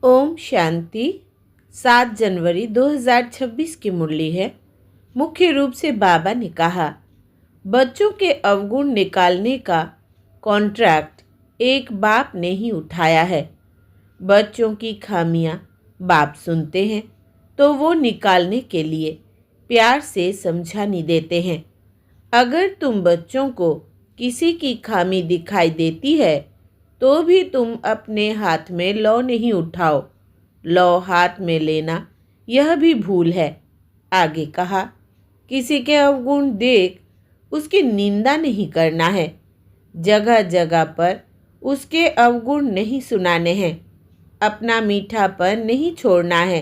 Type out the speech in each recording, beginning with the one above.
ओम शांति। 7 जनवरी 2026 की मुरली है। मुख्य रूप से बाबा ने कहा, बच्चों के अवगुण निकालने का कॉन्ट्रैक्ट एक बाप ने ही उठाया है। बच्चों की खामियां बाप सुनते हैं तो वो निकालने के लिए प्यार से समझानी देते हैं। अगर तुम बच्चों को किसी की खामी दिखाई देती है तो भी तुम अपने हाथ में लौ नहीं उठाओ। लौ हाथ में लेना यह भी भूल है। आगे कहा, किसी के अवगुण देख उसकी निंदा नहीं करना है। जगह जगह पर उसके अवगुण नहीं सुनाने हैं। अपना मीठापन नहीं छोड़ना है।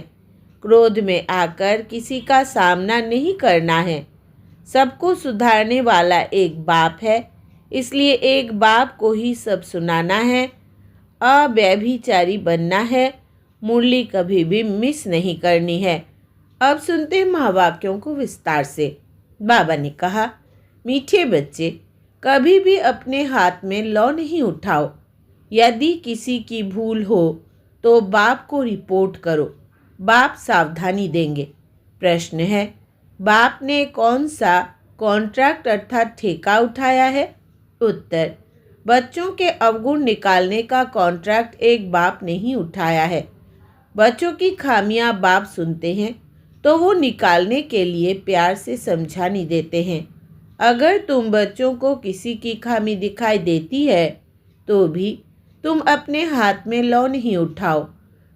क्रोध में आकर किसी का सामना नहीं करना है। सबको सुधारने वाला एक बाप है, इसलिए एक बाप को ही सब सुनाना है। अव्यभिचारी बनना है। मुरली कभी भी मिस नहीं करनी है। अब सुनते महावाक्यों को विस्तार से। बाबा ने कहा, मीठे बच्चे, कभी भी अपने हाथ में लौ नहीं उठाओ। यदि किसी की भूल हो तो बाप को रिपोर्ट करो। बाप सावधानी देंगे। प्रश्न है, बाप ने कौन सा कॉन्ट्रैक्ट अर्थात ठेका उठाया है? उत्तर, बच्चों के अवगुण निकालने का कॉन्ट्रैक्ट एक बाप ने ही उठाया है। बच्चों की खामियां बाप सुनते हैं तो वो निकालने के लिए प्यार से समझानी देते हैं। अगर तुम बच्चों को किसी की खामी दिखाई देती है तो भी तुम अपने हाथ में लौ नहीं उठाओ।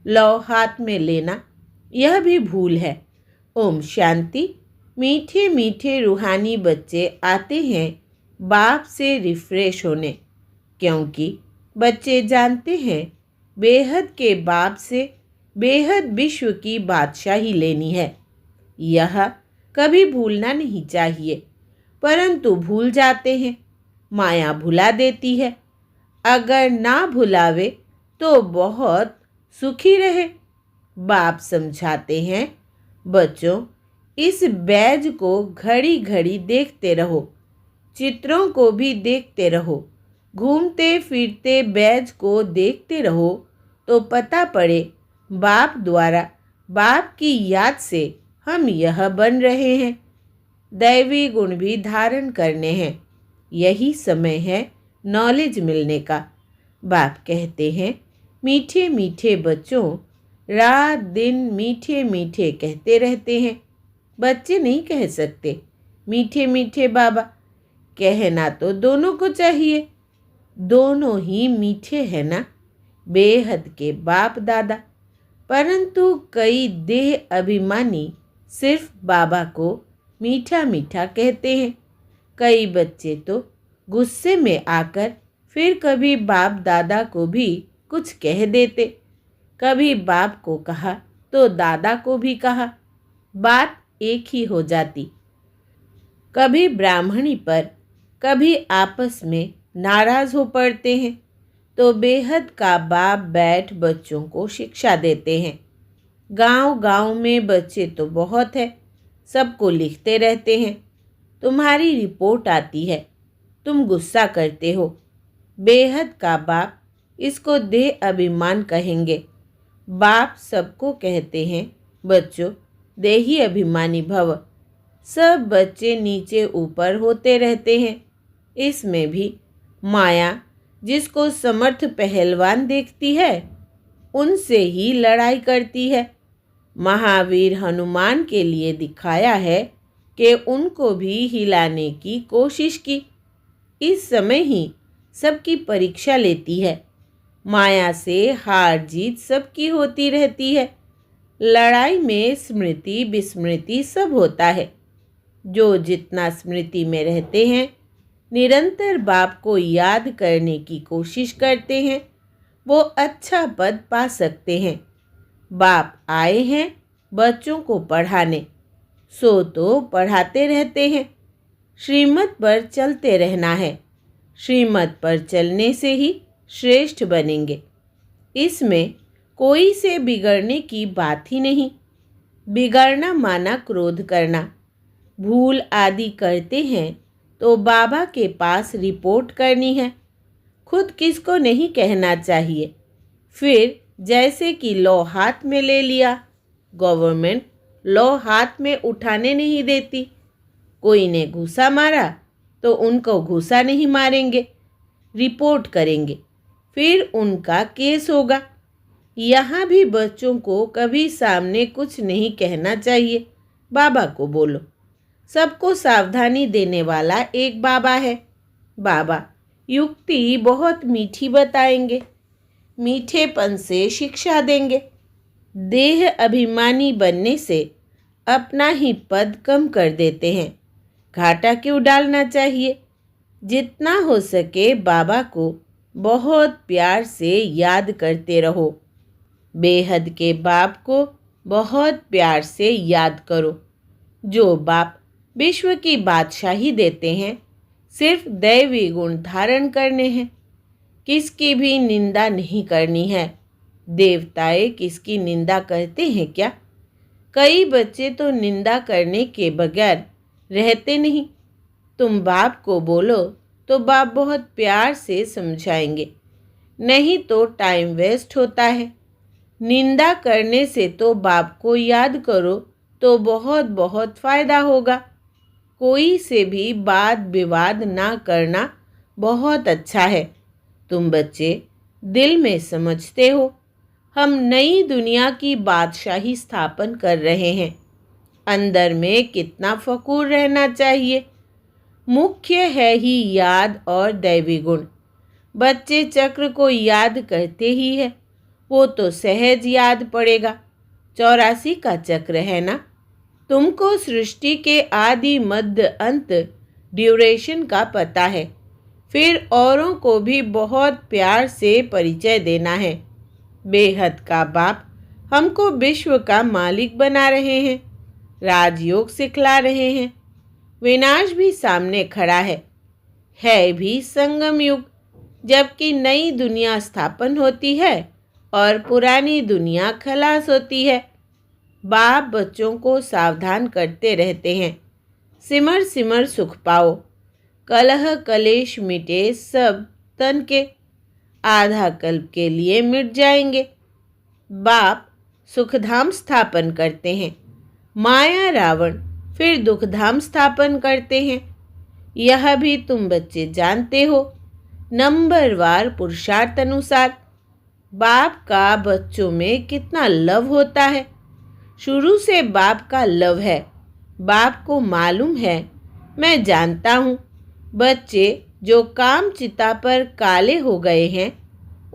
लौ हाथ में लेना यह भी भूल है। ओम शांति। मीठे मीठे रूहानी बच्चे आते हैं बाप से रिफ्रेश होने, क्योंकि बच्चे जानते हैं बेहद के बाप से बेहद विश्व की बादशाही लेनी है। यह कभी भूलना नहीं चाहिए, परंतु भूल जाते हैं। माया भुला देती है। अगर ना भुलावे तो बहुत सुखी रहे। बाप समझाते हैं, बच्चों, इस बैज को घड़ी घड़ी देखते रहो। चित्रों को भी देखते रहो। घूमते फिरते बैज को देखते रहो तो पता पड़े बाप द्वारा बाप की याद से हम यह बन रहे हैं। दैवी गुण भी धारण करने हैं। यही समय है नॉलेज मिलने का। बाप कहते हैं, मीठे मीठे बच्चों, रात दिन मीठे मीठे कहते रहते हैं। बच्चे नहीं कह सकते मीठे मीठे बाबा। कहना तो दोनों को चाहिए। दोनों ही मीठे हैं ना, बेहद के बाप दादा। परंतु कई देह अभिमानी सिर्फ बाबा को मीठा मीठा कहते हैं। कई बच्चे तो गुस्से में आकर फिर कभी बाप दादा को भी कुछ कह देते। कभी बाप को कहा तो दादा को भी कहा। बात एक ही हो जाती। कभी ब्राह्मणी पर कभी आपस में नाराज हो पड़ते हैं तो बेहद का बाप बैठ बच्चों को शिक्षा देते हैं। गांव गांव में बच्चे तो बहुत है, सबको लिखते रहते हैं। तुम्हारी रिपोर्ट आती है, तुम गुस्सा करते हो। बेहद का बाप इसको देह अभिमान कहेंगे। बाप सबको कहते हैं, बच्चों, देही अभिमानी भव। सब बच्चे नीचे ऊपर होते रहते हैं। इसमें भी माया जिसको समर्थ पहलवान देखती है उनसे ही लड़ाई करती है। महावीर हनुमान के लिए दिखाया है कि उनको भी हिलाने की कोशिश की। इस समय ही सबकी परीक्षा लेती है। माया से हार जीत सबकी होती रहती है। लड़ाई में स्मृति विस्मृति सब होता है। जो जितना स्मृति में रहते हैं, निरंतर बाप को याद करने की कोशिश करते हैं, वो अच्छा पद पा सकते हैं। बाप आए हैं बच्चों को पढ़ाने, सो तो पढ़ाते रहते हैं। श्रीमत पर चलते रहना है। श्रीमत पर चलने से ही श्रेष्ठ बनेंगे। इसमें कोई से बिगड़ने की बात ही नहीं। बिगड़ना माना क्रोध करना। भूल आदि करते हैं तो बाबा के पास रिपोर्ट करनी है। खुद किसको नहीं कहना चाहिए। फिर जैसे कि लॉ हाथ में ले लिया, गवर्नमेंट लॉ हाथ में उठाने नहीं देती। कोई ने घूसा मारा तो उनको घूसा नहीं मारेंगे, रिपोर्ट करेंगे, फिर उनका केस होगा। यहाँ भी बच्चों को कभी सामने कुछ नहीं कहना चाहिए। बाबा को बोलो। सबको सावधानी देने वाला एक बाबा है। बाबा युक्ति बहुत मीठी बताएंगे, मीठेपन से शिक्षा देंगे। देह अभिमानी बनने से अपना ही पद कम कर देते हैं। घाटा क्यों डालना चाहिए। जितना हो सके बाबा को बहुत प्यार से याद करते रहो। बेहद के बाप को बहुत प्यार से याद करो। जो बाप विश्व की बादशाही देते हैं, सिर्फ दैवी गुण धारण करने हैं। किसकी भी निंदा नहीं करनी है। देवताएं किसकी निंदा करते हैं क्या? कई बच्चे तो निंदा करने के बगैर रहते नहीं। तुम बाप को बोलो तो बाप बहुत प्यार से समझाएंगे, नहीं तो टाइम वेस्ट होता है। निंदा करने से तो बाप को याद करो तो बहुत बहुत फ़ायदा होगा। कोई से भी वाद विवाद ना करना बहुत अच्छा है। तुम बच्चे दिल में समझते हो हम नई दुनिया की बादशाही स्थापन कर रहे हैं। अंदर में कितना फ़खूर रहना चाहिए। मुख्य है ही याद और दैवी गुण। बच्चे चक्र को याद करते ही है, वो तो सहज याद पड़ेगा। 84 का चक्र है ना। तुमको सृष्टि के आदि मध्य अंत ड्यूरेशन का पता है। फिर औरों को भी बहुत प्यार से परिचय देना है। बेहद का बाप हमको विश्व का मालिक बना रहे हैं, राजयोग सिखला रहे हैं। विनाश भी सामने खड़ा है भी संगम युग, जबकि नई दुनिया स्थापन होती है और पुरानी दुनिया खलास होती है। बाप बच्चों को सावधान करते रहते हैं। सिमर सिमर सुख पाओ, कलह कलेश मिटे सब तन के, आधा कल्प के लिए मिट जाएंगे। बाप सुखधाम स्थापन करते हैं, माया रावण फिर दुखधाम स्थापन करते हैं। यह भी तुम बच्चे जानते हो। नंबरवार पुरुषार्थ अनुसार बाप का बच्चों में कितना लव होता है। शुरू से बाप का लव है। बाप को मालूम है, मैं जानता हूँ। बच्चे जो काम चिता पर काले हो गए हैं,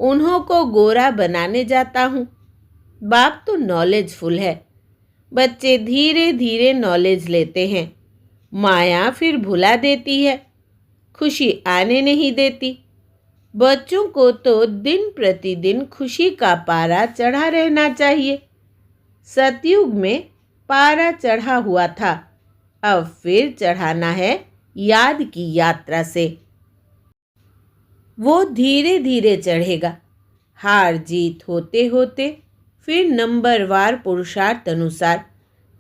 उन्हों को गोरा बनाने जाता हूँ। बाप तो नॉलेजफुल है। बच्चे धीरे धीरे नॉलेज लेते हैं। माया फिर भुला देती है, खुशी आने नहीं देती। बच्चों को तो दिन प्रतिदिन खुशी का पारा चढ़ा रहना चाहिए। सतयुग में पारा चढ़ा हुआ था, अब फिर चढ़ाना है याद की यात्रा से। वो धीरे धीरे चढ़ेगा। हार जीत होते होते फिर नंबरवार पुरुषार्थ अनुसार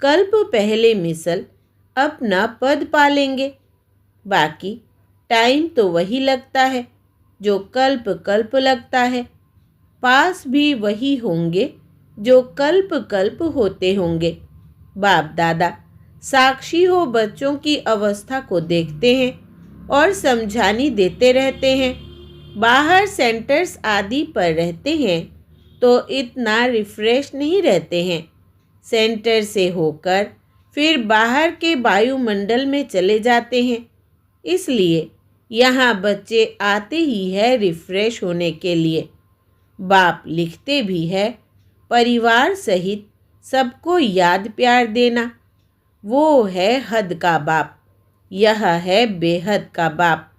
कल्प पहले मिसल अपना पद पालेंगे। बाकी टाइम तो वही लगता है जो कल्प कल्प लगता है। पास भी वही होंगे जो कल्प कल्प होते होंगे। बाप दादा साक्षी हो बच्चों की अवस्था को देखते हैं और समझानी देते रहते हैं। बाहर सेंटर्स आदि पर रहते हैं तो इतना रिफ्रेश नहीं रहते हैं। सेंटर से होकर फिर बाहर के वायुमंडल में चले जाते हैं। इसलिए यहाँ बच्चे आते ही है रिफ्रेश होने के लिए। बाप लिखते भी है, परिवार सहित सबको याद प्यार देना। वो है हद का बाप, यह है बेहद का बाप।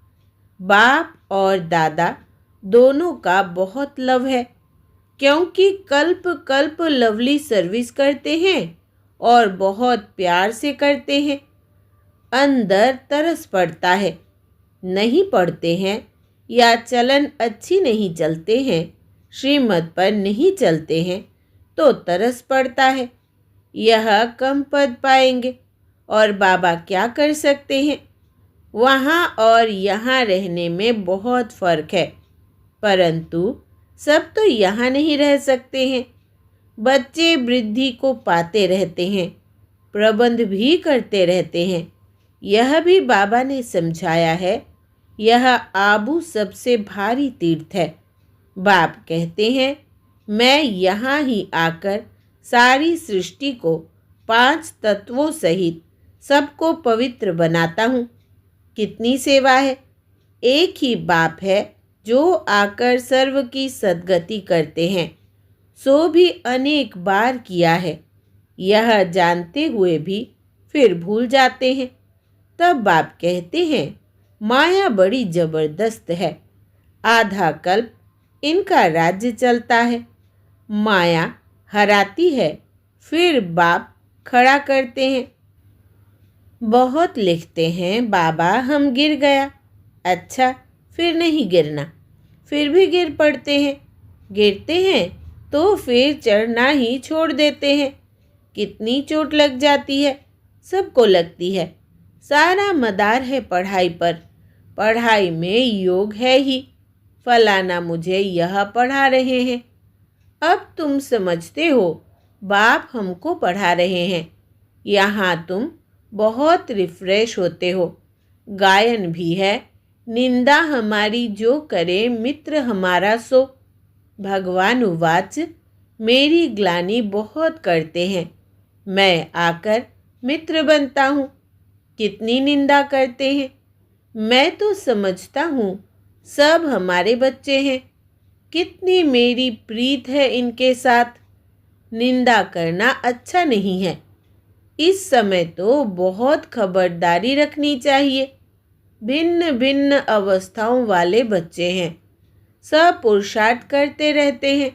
बाप और दादा दोनों का बहुत लव है, क्योंकि कल्प कल्प लवली सर्विस करते हैं और बहुत प्यार से करते हैं। अंदर तरस पड़ता है, नहीं पढ़ते हैं या चलन अच्छी नहीं चलते हैं, श्रीमत पर नहीं चलते हैं तो तरस पड़ता है। यह कम पद पाएंगे और बाबा क्या कर सकते हैं। वहाँ और यहाँ रहने में बहुत फर्क है, परंतु सब तो यहाँ नहीं रह सकते हैं। बच्चे वृद्धि को पाते रहते हैं, प्रबंध भी करते रहते हैं। यह भी बाबा ने समझाया है। यह आबू सबसे भारी तीर्थ है। बाप कहते हैं, मैं यहाँ ही आकर सारी सृष्टि को 5 तत्वों सहित सबको पवित्र बनाता हूँ। कितनी सेवा है। एक ही बाप है जो आकर सर्व की सद्गति करते हैं। सो भी अनेक बार किया है। यह जानते हुए भी फिर भूल जाते हैं। तब बाप कहते हैं, माया बड़ी जबरदस्त है। आधा कल्प इनका राज्य चलता है। माया हराती है, फिर बाप खड़ा करते हैं। बहुत लिखते हैं, बाबा हम गिर गया। अच्छा, फिर नहीं गिरना। फिर भी गिर पड़ते हैं। गिरते हैं तो फिर चढ़ना ही छोड़ देते हैं। कितनी चोट लग जाती है। सबको लगती है। सारा मदार है पढ़ाई पर। पढ़ाई में योग है ही। फलाना मुझे यह पढ़ा रहे हैं। अब तुम समझते हो, बाप हमको पढ़ा रहे हैं। यहाँ तुम बहुत रिफ्रेश होते हो। गायन भी है। निंदा हमारी जो करे मित्र हमारा सो। भगवान उवाच, मेरी ग्लानि बहुत करते हैं। मैं आकर मित्र बनता हूँ। कितनी निंदा करते हैं। मैं तो समझता हूँ सब हमारे बच्चे हैं। कितनी मेरी प्रीत है इनके साथ। निंदा करना अच्छा नहीं है। इस समय तो बहुत खबरदारी रखनी चाहिए। भिन्न भिन्न अवस्थाओं वाले बच्चे हैं। सब पुरुषार्थ करते रहते हैं।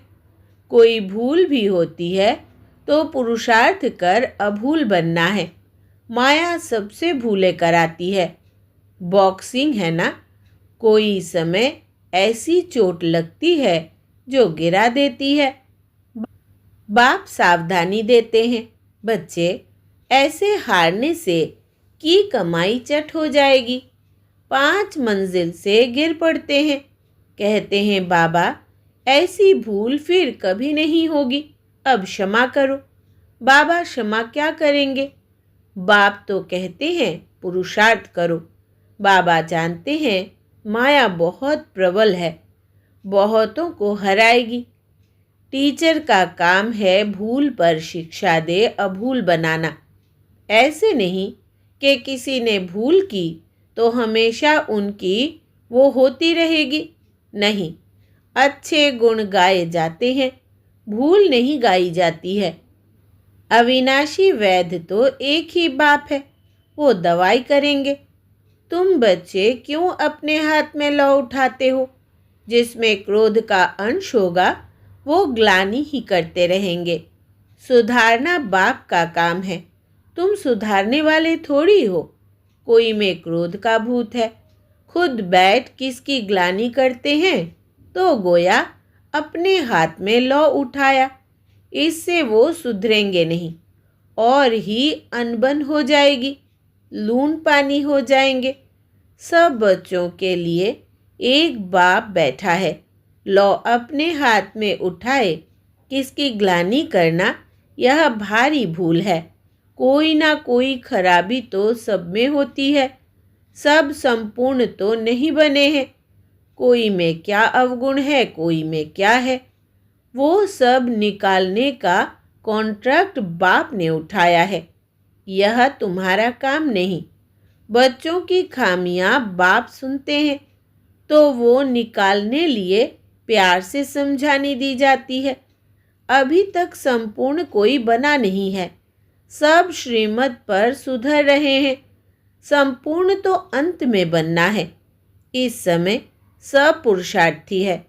कोई भूल भी होती है तो पुरुषार्थ कर अभूल बनना है। माया सबसे भूले कराती है। बॉक्सिंग है ना, कोई समय ऐसी चोट लगती है जो गिरा देती है। बाप सावधानी देते हैं, बच्चे ऐसे हारने से की कमाई चट हो जाएगी। 5 मंजिल से गिर पड़ते हैं। कहते हैं, बाबा ऐसी भूल फिर कभी नहीं होगी, अब क्षमा करो। बाबा क्षमा क्या करेंगे। बाप तो कहते हैं पुरुषार्थ करो। बाबा जानते हैं माया बहुत प्रबल है, बहुतों को हराएगी। टीचर का काम है भूल पर शिक्षा दे अभूल बनाना। ऐसे नहीं कि किसी ने भूल की तो हमेशा उनकी वो होती रहेगी। नहीं, अच्छे गुण गाए जाते हैं, भूल नहीं गाई जाती है। अविनाशी वैद्य तो एक ही बाप है, वो दवाई करेंगे। तुम बच्चे क्यों अपने हाथ में लौ उठाते हो। जिसमें क्रोध का अंश होगा वो ग्लानि ही करते रहेंगे। सुधारना बाप का काम है। तुम सुधारने वाले थोड़ी हो। कोई में क्रोध का भूत है, खुद बैठ किसकी ग्लानि करते हैं तो गोया अपने हाथ में लौ उठाया। इससे वो सुधरेंगे नहीं और ही अनबन हो जाएगी, लून पानी हो जाएंगे। सब बच्चों के लिए एक बाप बैठा है। लौ अपने हाथ में उठाए किसकी ग्लानि करना यह भारी भूल है। कोई ना कोई खराबी तो सब में होती है। सब संपूर्ण तो नहीं बने हैं। कोई में क्या अवगुण है, कोई में क्या है, वो सब निकालने का कॉन्ट्रैक्ट बाप ने उठाया है। यह तुम्हारा काम नहीं। बच्चों की खामियां बाप सुनते हैं तो वो निकालने लिए प्यार से समझानी दी जाती है। अभी तक संपूर्ण कोई बना नहीं है। सब श्रीमत पर सुधर रहे हैं। संपूर्ण तो अंत में बनना है। इस समय सब पुरुषार्थी है।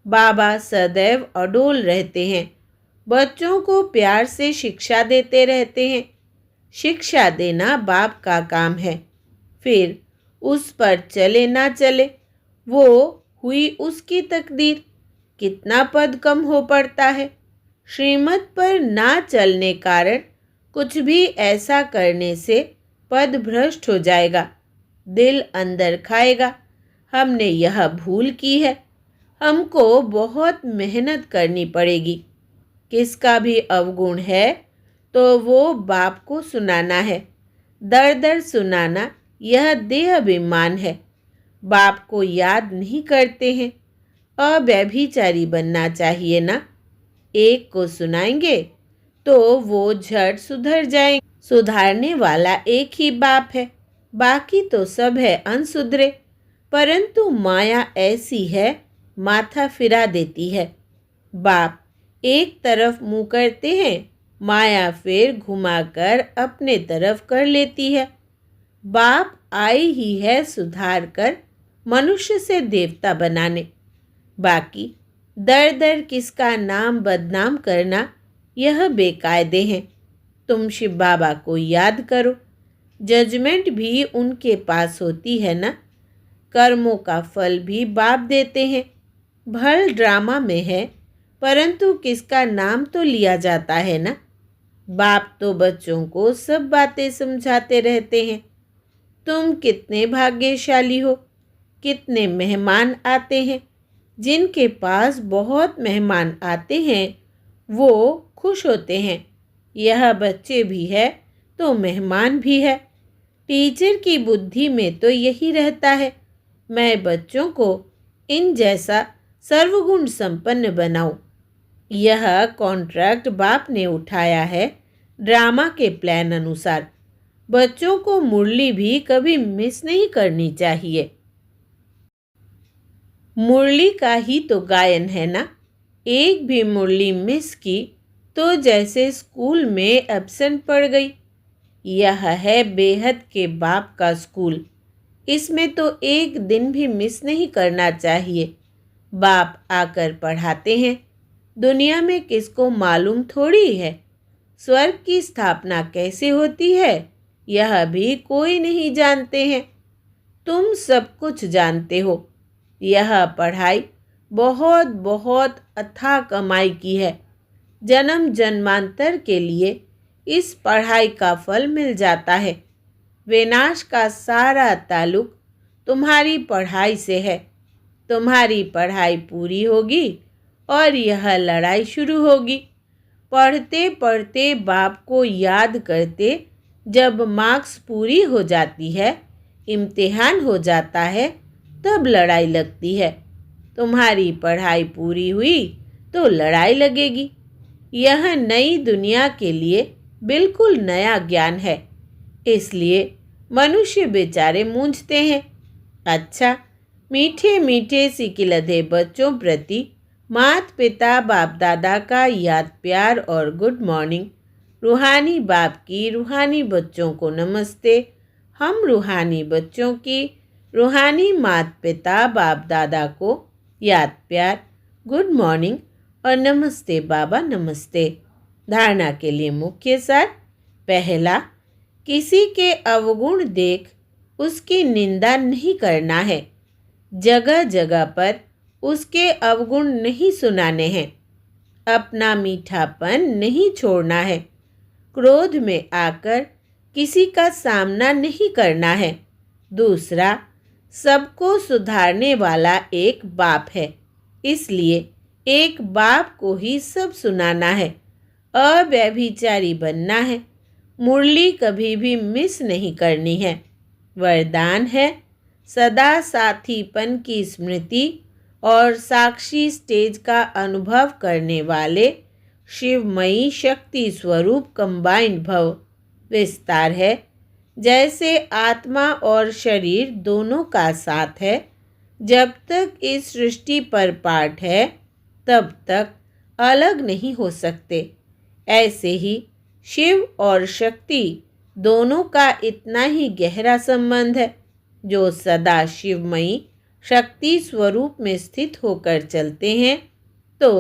बाबा सदैव अडोल रहते हैं। बच्चों को प्यार से शिक्षा देते रहते हैं। शिक्षा देना बाप का काम है। फिर उस पर चले ना चले वो हुई उसकी तकदीर। कितना पद कम हो पड़ता है। श्रीमत पर ना चलने कारण कुछ भी ऐसा करने से पद भ्रष्ट हो जाएगा। दिल अंदर खाएगा, हमने यह भूल की है। हमको बहुत मेहनत करनी पड़ेगी। किसका भी अवगुण है तो वो बाप को सुनाना है। दर दर सुनाना यह देह अभिमान है। बाप को याद नहीं करते हैं। अव्यभिचारी बनना चाहिए ना। एक को सुनाएंगे तो वो झट सुधर जाएंगे। सुधारने वाला एक ही बाप है, बाकी तो सब है अनसुधरे। परंतु माया ऐसी है, माथा फिरा देती है। बाप एक तरफ मुंह करते हैं, माया फिर घुमाकर अपने तरफ कर लेती है। बाप आई ही है सुधार कर मनुष्य से देवता बनाने। बाकी दर दर किसका नाम बदनाम करना यह बेकायदे हैं। तुम शिव बाबा को याद करो। जजमेंट भी उनके पास होती है ना। कर्मों का फल भी बाप देते हैं। भल ड्रामा में है, परंतु किसका नाम तो लिया जाता है ना। बाप तो बच्चों को सब बातें समझाते रहते हैं। तुम कितने भाग्यशाली हो। कितने मेहमान आते हैं। जिनके पास बहुत मेहमान आते हैं वो खुश होते हैं। यह बच्चे भी है तो मेहमान भी है। टीचर की बुद्धि में तो यही रहता है, मैं बच्चों को इन जैसा सर्वगुण संपन्न बनाऊं। यह कॉन्ट्रैक्ट बाप ने उठाया है ड्रामा के प्लान अनुसार। बच्चों को मुरली भी कभी मिस नहीं करनी चाहिए। मुरली का ही तो गायन है ना। एक भी मुरली मिस की तो जैसे स्कूल में एब्सेंट पड़ गई। यह है बेहद के बाप का स्कूल। इसमें तो एक दिन भी मिस नहीं करना चाहिए। बाप आकर पढ़ाते हैं। दुनिया में किसको मालूम थोड़ी है स्वर्ग की स्थापना कैसे होती है, यह भी कोई नहीं जानते हैं। तुम सब कुछ जानते हो। यह पढ़ाई बहुत बहुत अथाह कमाई की है। जन्म जन्मांतर के लिए इस पढ़ाई का फल मिल जाता है। विनाश का सारा ताल्लुक तुम्हारी पढ़ाई से है। तुम्हारी पढ़ाई पूरी होगी और यह लड़ाई शुरू होगी। पढ़ते पढ़ते बाप को याद करते जब मार्क्स पूरी हो जाती है, इम्तिहान हो जाता है, तब लड़ाई लगती है। तुम्हारी पढ़ाई पूरी हुई तो लड़ाई लगेगी। यह नई दुनिया के लिए बिल्कुल नया ज्ञान है। इसलिए मनुष्य बेचारे मूंझते हैं। अच्छा, मीठे मीठे सिकिलधे बच्चों प्रति माता पिता बाप दादा का याद प्यार और गुड मॉर्निंग। रूहानी बाप की रूहानी बच्चों को नमस्ते। हम रूहानी बच्चों की रूहानी माता पिता बाप दादा को याद प्यार, गुड मॉर्निंग और नमस्ते बाबा नमस्ते। धारणा के लिए मुख्य सार। पहला, किसी के अवगुण देख उसकी निंदा नहीं करना है। जगह जगह पर उसके अवगुण नहीं सुनाने हैं। अपना मीठापन नहीं छोड़ना है। क्रोध में आकर किसी का सामना नहीं करना है। दूसरा, सबको सुधारने वाला एक बाप है, इसलिए एक बाप को ही सब सुनाना है। अव्यभिचारी बनना है। मुरली कभी भी मिस नहीं करनी है। वरदान है सदा साथीपन की स्मृति और साक्षी स्टेज का अनुभव करने वाले शिवमयी शक्ति स्वरूप कंबाइंड भव। विस्तार है जैसे आत्मा और शरीर दोनों का साथ है। जब तक इस सृष्टि पर पाठ है तब तक अलग नहीं हो सकते। ऐसे ही शिव और शक्ति दोनों का इतना ही गहरा संबंध है। जो सदा शिवमयी शक्ति स्वरूप में स्थित होकर चलते हैं तो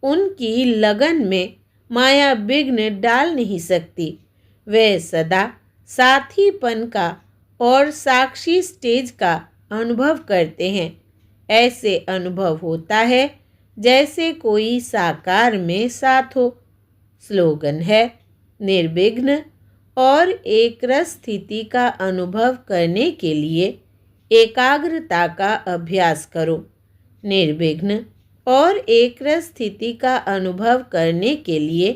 उनकी लगन में माया विघ्न डाल नहीं सकती। वे सदा साथीपन का और साक्षी स्टेज का अनुभव करते हैं। ऐसे अनुभव होता है जैसे कोई साकार में साथ हो। स्लोगन है निर्विघ्न और एकरस स्थिति का अनुभव करने के लिए एकाग्रता का अभ्यास करो। निर्विघ्न और एकरस स्थिति का अनुभव करने के लिए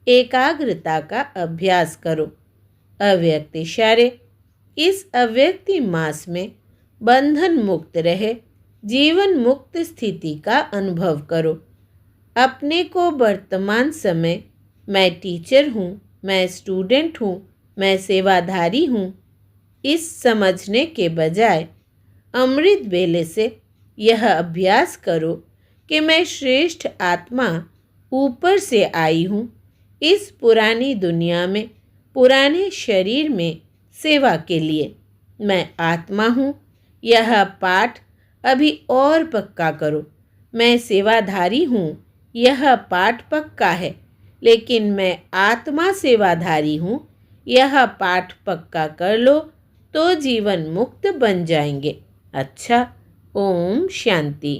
एकाग्रता का अभ्यास करो। अव्यक्त इशारे। इस अव्यक्ति मास में बंधन मुक्त रहे जीवन मुक्त स्थिति का अनुभव करो। अपने को वर्तमान समय मैं टीचर हूँ, मैं स्टूडेंट हूँ, मैं सेवाधारी हूँ, इस समझने के बजाय अमृत वेले से यह अभ्यास करो कि मैं श्रेष्ठ आत्मा ऊपर से आई हूँ, इस पुरानी दुनिया में पुराने शरीर में सेवा के लिए। मैं आत्मा हूँ। यह पाठ अभी और पक्का करो। मैं सेवाधारी हूँ। यह पाठ पक्का है, लेकिन मैं आत्मा सेवाधारी हूँ। यह पाठ पक्का कर लो तो जीवन मुक्त बन जाएंगे। अच्छा, ओम शांति।